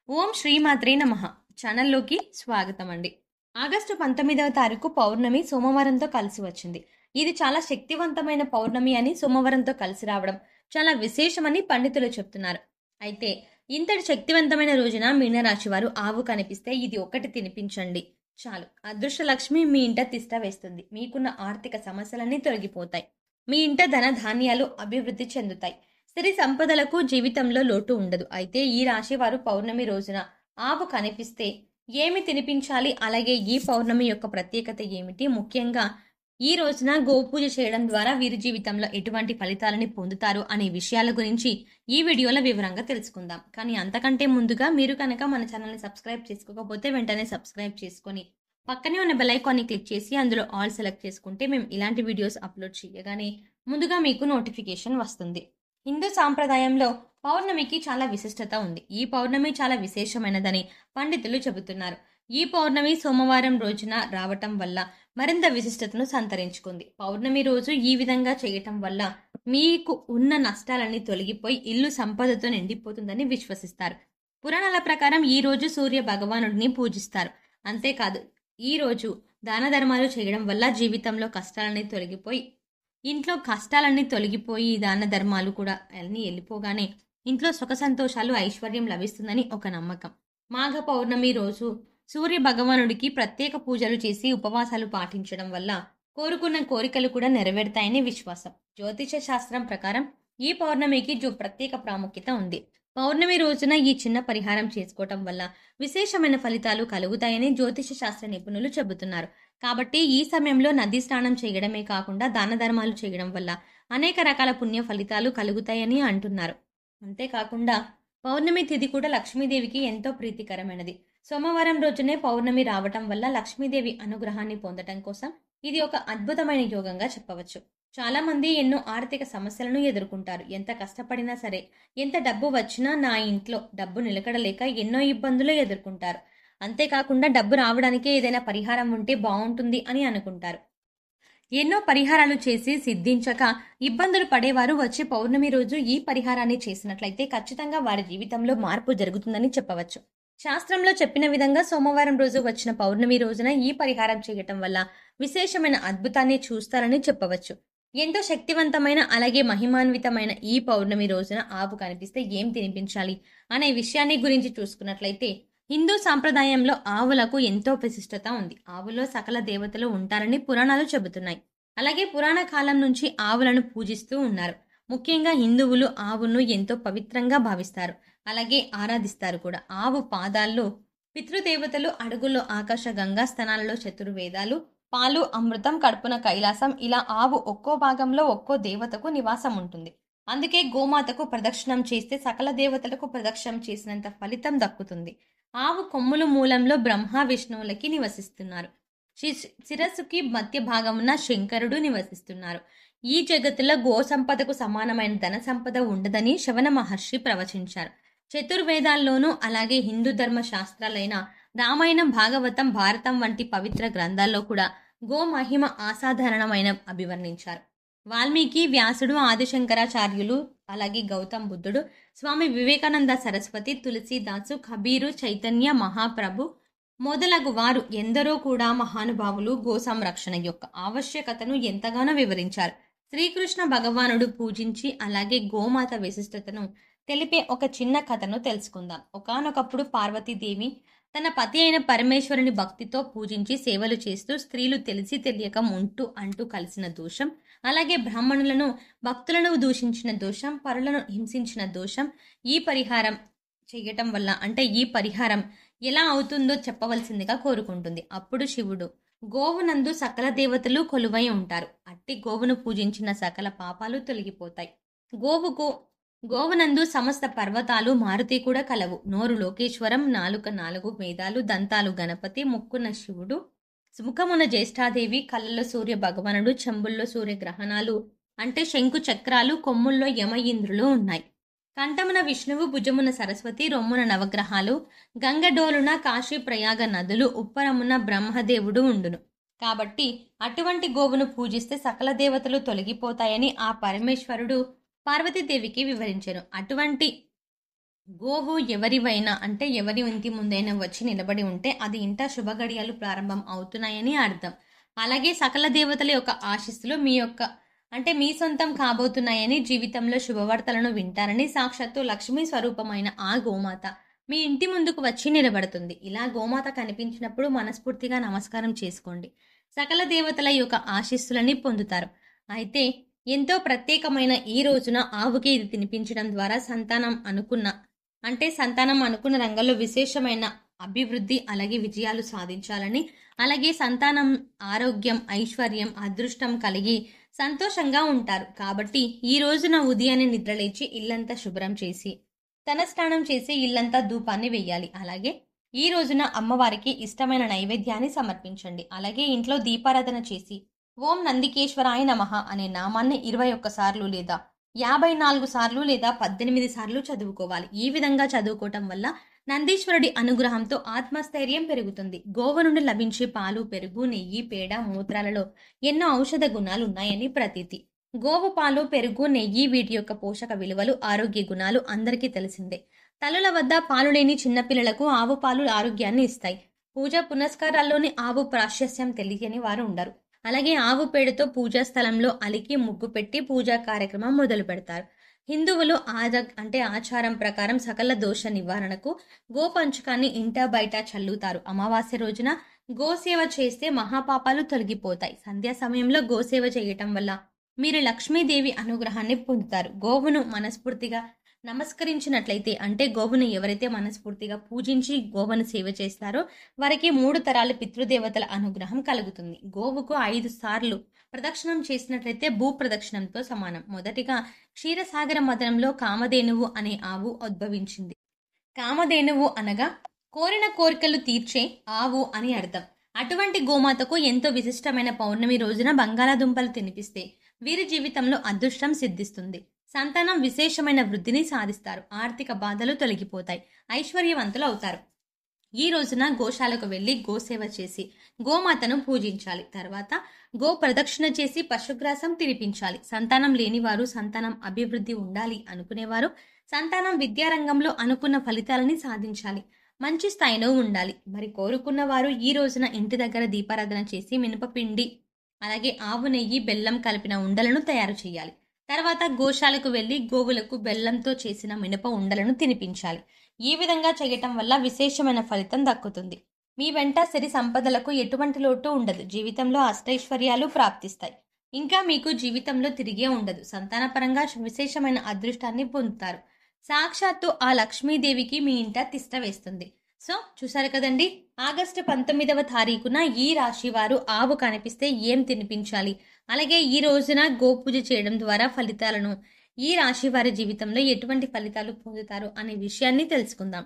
ఓం శ్రీమాత్రే నమః ఛానల్లోకి స్వాగతం అండి. ఆగస్టు 19వ తారీఖు పౌర్ణమి సోమవారంతో కలిసి వచ్చింది. ఇది చాలా శక్తివంతమైన పౌర్ణమి అని సోమవారంతో కలిసి రావడం చాలా విశేషమని పండితులు చెప్తున్నారు. అయితే ఇంతటి శక్తివంతమైన రోజున మీనరాశి వారు ఆవు కనిపిస్తే ఇది ఒకటి తినిపించండి చాలు. అదృష్ట లక్ష్మి మీ ఇంట తిష్ట వేస్తుంది. మీకున్న ఆర్థిక సమస్యలన్నీ తొలగిపోతాయి. మీ ఇంట ధన ధాన్యాలు అభివృద్ధి చెందుతాయి. సిరి సంపదలకు జీవితంలో లోటు ఉండదు. అయితే ఈ రాశి వారు పౌర్ణమి రోజున ఆవు కనిపిస్తే ఏమి తినిపించాలి, అలాగే ఈ పౌర్ణమి యొక్క ప్రత్యేకత ఏమిటి, ముఖ్యంగా ఈ రోజున గోపూజ చేయడం ద్వారా వీరి జీవితంలో ఎటువంటి ఫలితాలని పొందుతారు అనే విషయాల గురించి ఈ వీడియోలో వివరంగా తెలుసుకుందాం. కానీ అంతకంటే ముందుగా మీరు కనుక మన ఛానల్ని సబ్స్క్రైబ్ చేసుకోకపోతే వెంటనే సబ్స్క్రైబ్ చేసుకొని పక్కనే ఉన్న బెల్ ఐకాన్ని క్లిక్ చేసి అందులో ఆల్ సెలెక్ట్ చేసుకుంటే మేము ఇలాంటి వీడియోస్ అప్లోడ్ చేయగానే ముందుగా మీకు నోటిఫికేషన్ వస్తుంది. హిందూ సాంప్రదాయంలో పౌర్ణమికి చాలా విశిష్టత ఉంది. ఈ పౌర్ణమి చాలా విశేషమైనదని పండితులు చెబుతున్నారు. ఈ పౌర్ణమి సోమవారం రోజున రావటం వల్ల మరింత విశిష్టతను సంతరించుకుంది. పౌర్ణమి రోజు ఈ విధంగా చేయటం వల్ల మీకు ఉన్న నష్టాలన్నీ తొలగిపోయి ఇల్లు సంపదతో నిండిపోతుందని విశ్వసిస్తారు. పురాణాల ప్రకారం ఈ రోజు సూర్య భగవానుడిని పూజిస్తారు. అంతేకాదు ఈ రోజు దాన ధర్మాలు చేయడం వల్ల జీవితంలో కష్టాలన్నీ తొలగిపోయి ఇంట్లో కష్టాలన్నీ తొలగిపోయి దాన ధర్మాలు కూడా అన్నీ వెళ్ళిపోగానే ఇంట్లో సుఖ సంతోషాలు ఐశ్వర్యం లభిస్తుందని ఒక నమ్మకం. మాఘ పౌర్ణమి రోజు సూర్య భగవానుడికి ప్రత్యేక పూజలు చేసి ఉపవాసాలు పాటించడం వల్ల కోరుకున్న కోరికలు కూడా నెరవేరుతాయని విశ్వాసం. జ్యోతిష శాస్త్రం ప్రకారం ఈ పౌర్ణమికి ప్రత్యేక ప్రాముఖ్యత ఉంది. పౌర్ణమి రోజున ఈ చిన్న పరిహారం చేసుకోవటం వల్ల విశేషమైన ఫలితాలు కలుగుతాయని జ్యోతిష శాస్త్ర నిపుణులు చెబుతున్నారు. కాబట్టి ఈ సమయంలో నదీ స్నానం చేయడమే కాకుండా దాన ధర్మాలు చేయడం వల్ల అనేక రకాల పుణ్య ఫలితాలు కలుగుతాయని అంటున్నారు. అంతేకాకుండా పౌర్ణమి తిథి కూడా లక్ష్మీదేవికి ఎంతో ప్రీతికరమైనది. సోమవారం రోజునే పౌర్ణమి రావటం వల్ల లక్ష్మీదేవి అనుగ్రహాన్ని పొందటం కోసం ఇది ఒక అద్భుతమైన యోగంగా చెప్పవచ్చు. చాలా మంది ఎన్నో ఆర్థిక సమస్యలను ఎదుర్కొంటారు. ఎంత కష్టపడినా సరే, ఎంత డబ్బు వచ్చినా నా ఇంట్లో డబ్బు నిలకడలేక ఎన్నో ఇబ్బందులు ఎదుర్కొంటారు. అంతేకాకుండా డబ్బు రావడానికే ఏదైనా పరిహారం ఉంటే బాగుంటుంది అని అనుకుంటారు. ఎన్నో పరిహారాలు చేసి సిద్ధించక ఇబ్బందులు పడేవారు వచ్చే పౌర్ణమి రోజు ఈ పరిహారాన్ని చేసినట్లయితే ఖచ్చితంగా వారి జీవితంలో మార్పు జరుగుతుందని చెప్పవచ్చు. శాస్త్రంలో చెప్పిన విధంగా సోమవారం రోజు వచ్చిన పౌర్ణమి రోజున ఈ పరిహారం చేయటం వల్ల విశేషమైన అద్భుతాన్ని చూస్తారని చెప్పవచ్చు. ఎంతో శక్తివంతమైన అలాగే మహిమాన్వితమైన ఈ పౌర్ణమి రోజున ఆవు కనిపిస్తే ఏం తినిపించాలి అనే విషయాన్ని గురించి చూసుకున్నట్లయితే హిందూ సాంప్రదాయంలో ఆవులకు ఎంతో విశిష్టత ఉంది. ఆవులో సకల దేవతలు ఉంటారని పురాణాలు చెబుతున్నాయి. అలాగే పురాణ కాలం నుంచి ఆవులను పూజిస్తూ ఉన్నారు. ముఖ్యంగా హిందువులు ఆవును ఎంతో పవిత్రంగా భావిస్తారు, అలాగే ఆరాధిస్తారు కూడా. ఆవు పాదాల్లో పితృదేవతలు, అడుగుల్లో ఆకాశ గంగా, స్తనాలలో చతుర్వేదాలు, పాలు అమృతం, కడుపున కైలాసం, ఇలా ఆవు ఒక్కో భాగంలో ఒక్కో దేవతకు నివాసం ఉంటుంది. అందుకే గోమాతకు ప్రదక్షిణం చేస్తే సకల దేవతలకు ప్రదక్షిణం చేసినంత ఫలితం దక్కుతుంది. ఆవు కొమ్ములు మూలంలో బ్రహ్మ విష్ణువులకి నివసిస్తున్నారు. శిరస్సుకి మధ్య భాగమున శంకరుడు నివసిస్తున్నారు. ఈ జగత్తులో గో సంపదకు సమానమైన ధన సంపద ఉండదని శవన మహర్షి ప్రవచించారు. చతుర్వేదాల్లోనూ అలాగే హిందూ ధర్మ శాస్త్రాలైన రామాయణం, భాగవతం, భారతం వంటి పవిత్ర గ్రంథాల్లో కూడా గో మహిమ అసాధారణమైన అభివర్ణించారు. వాల్మీకి, వ్యాసుడు, ఆదిశంకరాచార్యులు, అలాగే గౌతమ్ బుద్ధుడు, స్వామి వివేకానంద సరస్వతి, తులసీదాసు, కబీరు, చైతన్య మహాప్రభు మొదలగు వారు ఎందరో కూడా మహానుభావులు గో సంరక్షణ యొక్క ఆవశ్యకతను ఎంతగానో వివరించారు. శ్రీకృష్ణ భగవానుడు పూజించి అలాగే గోమాత విశిష్టతను తెలిపే ఒక చిన్న కథను తెలుసుకుందాం. ఒకానొకప్పుడు పార్వతీదేవి తన పతి అయిన పరమేశ్వరుని భక్తితో పూజించి సేవలు చేస్తూ స్త్రీలు తెలిసి తెలియక అంటూ కలిసిన దోషం, అలాగే బ్రాహ్మణులను భక్తులను దూషించిన దోషం, పరులను హింసించిన దోషం ఈ పరిహారం చేయటం వల్ల ఈ పరిహారం ఎలా అవుతుందో చెప్పవలసిందిగా కోరుకుంటుంది. అప్పుడు శివుడు గోవునందు సకల దేవతలు కొలువై ఉంటారు. అట్టి గోవును పూజించిన సకల పాపాలు తొలగిపోతాయి. గోవునందు సమస్త పర్వతాలు, మారుతి కూడా కలవు. నోరు లోకేశ్వరం, నాలుక 4 వేదాలు, దంతాలు గణపతి, ముక్కున శివుడు, ముఖమున జ్యేష్ఠాదేవి, కళ్ళలో సూర్య భగవానుడు, చెంబుల్లో సూర్యగ్రహణాలు శంకు చక్రాలు, కొమ్ముల్లో యమ ఇంద్రులు ఉన్నాయి. కంఠమున విష్ణువు, భుజమున సరస్వతి, రొమ్మున నవగ్రహాలు, గంగడోలున కాశీ ప్రయాగ నదులు, ఉప్పరమున బ్రహ్మదేవుడు ఉండును. కాబట్టి అటువంటి గోవును పూజిస్తే సకల దేవతలు తొలగిపోతాయని ఆ పరమేశ్వరుడు పార్వతీదేవికి వివరించాను. అటువంటి గోవు ఎవరివైనా అంటే ఎవరి ఇంటి ముందైనా వచ్చి నిలబడి ఉంటే అది ఇంట శుభగడియలు ప్రారంభం అవుతున్నాయని అర్థం. అలాగే సకల దేవతల యొక్క ఆశీస్సులు మీ యొక్క అంటే మీ సొంతం కాబోతున్నాయని, జీవితంలో శుభవార్తలను వింటారని సాక్షాత్తు లక్ష్మీ స్వరూపమైన ఆ గోమాత మీ ఇంటి ముందుకు వచ్చి నిలబడుతుంది. ఇలా గోమాత కనిపించినప్పుడు మనస్ఫూర్తిగా నమస్కారం చేసుకోండి. సకల దేవతల యొక్క ఆశీస్సులని పొందుతారు. అయితే ఎంతో ప్రత్యేకమైన ఈ రోజున ఆవుకి ఇది తినిపించడం ద్వారా సంతానం అనుకున్న రంగంలో విశేషమైన అభివృద్ధి అలాగే విజయాలు సాధించాలని, అలాగే సంతానం ఆరోగ్యం, ఐశ్వర్యం, అదృష్టం కలిగి సంతోషంగా ఉంటారు. కాబట్టి ఈ రోజున ఉదయాన్నే నిద్రలేచి ఇల్లంతా శుభ్రం చేసి తన స్నానం చేసి ఇల్లంతా ధూపాన్ని వెయ్యాలి. అలాగే ఈ రోజున అమ్మవారికి ఇష్టమైన నైవేద్యాన్ని సమర్పించండి. అలాగే ఇంట్లో దీపారాధన చేసి ఓం నందికేశ్వరాయ నమః అనే నామాన్ని 21 సార్లు లేదా 54 సార్లు లేదా 18 సార్లు చదువుకోవాలి. ఈ విధంగా చదువుకోవటం వల్ల నందీశ్వరుడి అనుగ్రహంతో ఆత్మస్థైర్యం పెరుగుతుంది. గోవు నుండి లభించే పాలు, పెరుగు, నెయ్యి, పేడ, మూత్రాలలో ఎన్నో ఔషధ గుణాలు ఉన్నాయని ప్రతీతి. గోవు పాలు, పెరుగు, నెయ్యి వీటి యొక్క పోషక విలువలు, ఆరోగ్య గుణాలు అందరికీ తెలిసిందే. తల్లుల వద్ద పాలు లేని చిన్నపిల్లలకు ఆవు పాలు ఆరోగ్యాన్ని ఇస్తాయి. పూజ పునస్కారాల్లోని ఆవు ప్రాశస్యం తెలియని వారు ఉండరు. అలాగే ఆవు పేడతో పూజా స్థలంలో అలికి ముగ్గు పెట్టి పూజా కార్యక్రమం మొదలు పెడతారు. హిందువులు ఆచారం ప్రకారం సకల దోష నివారణకు గోపంచకాన్ని ఇంట బయట చల్లుతారు. అమావాస్య రోజున గోసేవ చేస్తే మహాపాపాలు తొలగిపోతాయి. సంధ్యా సమయంలో గోసేవ చేయటం వల్ల మీరు లక్ష్మీదేవి అనుగ్రహాన్ని పొందుతారు. గోవును మనస్ఫూర్తిగా నమస్కరించినట్లయితే అంటే గోవును ఎవరైతే మనస్ఫూర్తిగా పూజించి గోవును సేవ చేస్తారో వారికి 3 తరాల పితృదేవతల అనుగ్రహం కలుగుతుంది. గోవుకు 5 సార్లు ప్రదక్షిణం చేసినట్లయితే భూ ప్రదక్షిణంతో సమానం. మొదటిగా క్షీరసాగర మదనంలో కామధేనువు అనే ఆవు ఉద్భవించింది. కామధేనువు అనగా కోరిన కోరికలు తీర్చే ఆవు అని అర్థం. అటువంటి గోమాతకు ఎంతో విశిష్టమైన పౌర్ణమి రోజున బంగాళాదుంపలు తినిపిస్తే వీరి జీవితంలో అదృష్టం సిద్ధిస్తుంది. సంతానం విశేషమైన వృద్ధిని సాధిస్తారు. ఆర్థిక బాధలు తొలగిపోతాయి. ఐశ్వర్యవంతులు అవుతారు. ఈ రోజున గోశాలకు వెళ్లి గోసేవ చేసి గోమాతను పూజించాలి. తర్వాత గో ప్రదక్షిణ చేసి పశుగ్రాసం తినిపించాలి. సంతానం లేనివారు, సంతానం అభివృద్ధి ఉండాలి అనుకునేవారు సంతానం విద్యారంగంలో అనుకున్న ఫలితాలని సాధించాలి. మంచి స్థాయిలో ఉండాలి. మరి కోరుకున్న వారు ఈ రోజున ఇంటి దగ్గర దీపారాధన చేసి మినపపిండి అలాగే ఆవు నెయ్యి, బెల్లం కలిపిన ఉండలను తయారు చేయాలి. తర్వాత గోశాలకు వెళ్లి గోవులకు బెల్లంతో చేసిన మినప ఉండలను తినిపించాలి. ఈ విధంగా చేయటం వల్ల విశేషమైన ఫలితం దక్కుతుంది. మీ వెంట సిరి సంపదలకు ఎటువంటి లోటు ఉండదు. జీవితంలో అష్టైశ్వర్యాలు ప్రాప్తిస్తాయి. ఇంకా మీకు జీవితంలో తిరిగే ఉండదు. సంతానపరంగా విశేషమైన అదృష్టాన్ని పొందుతారు. సాక్షాత్తు ఆ లక్ష్మీదేవికి మీ ఇంట తిష్ట వేస్తుంది. సో చూసారు కదండి, ఆగస్టు 19వ తారీఖున ఈ రాశి వారు ఆవు కనిపిస్తే ఏం తినిపించాలి, అలాగే ఈ రోజున గోపూజ చేయడం ద్వారా ఫలితాలను ఈ రాశి వారి జీవితంలో ఎటువంటి ఫలితాలు పొందుతారు అనే విషయాన్ని తెలుసుకుందాం.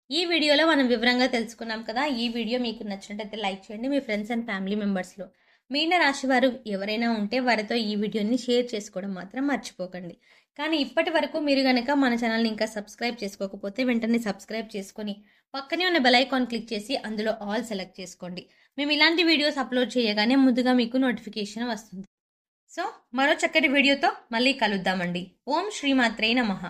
ఈ వీడియోలో మనం వివరంగా తెలుసుకున్నాం కదా. ఈ వీడియో మీకు నచ్చినట్లయితే లైక్ చేయండి. మీ ఫ్రెండ్స్ అండ్ ఫ్యామిలీ మెంబర్స్లో మీన రాశి వారు ఎవరైనా ఉంటే వారితో ఈ వీడియోని షేర్ చేసుకోవడం మాత్రం మర్చిపోకండి. కానీ ఇప్పటి వరకు మీరు కనుక మన ఛానల్ని ఇంకా సబ్స్క్రైబ్ చేసుకోకపోతే వెంటనే సబ్స్క్రైబ్ చేసుకొని పక్కనే ఉన్న బెల్ ఐకాన్ క్లిక్ చేసి అందులో ఆల్ సెలెక్ట్ చేసుకోండి. మేము ఇలాంటి వీడియోస్ అప్లోడ్ చేయగానే ముందుగా మీకు నోటిఫికేషన్ వస్తుంది. సో మరో చక్కటి వీడియోతో మళ్ళీ కలుద్దామండి. ఓం శ్రీమాత్రే నమః.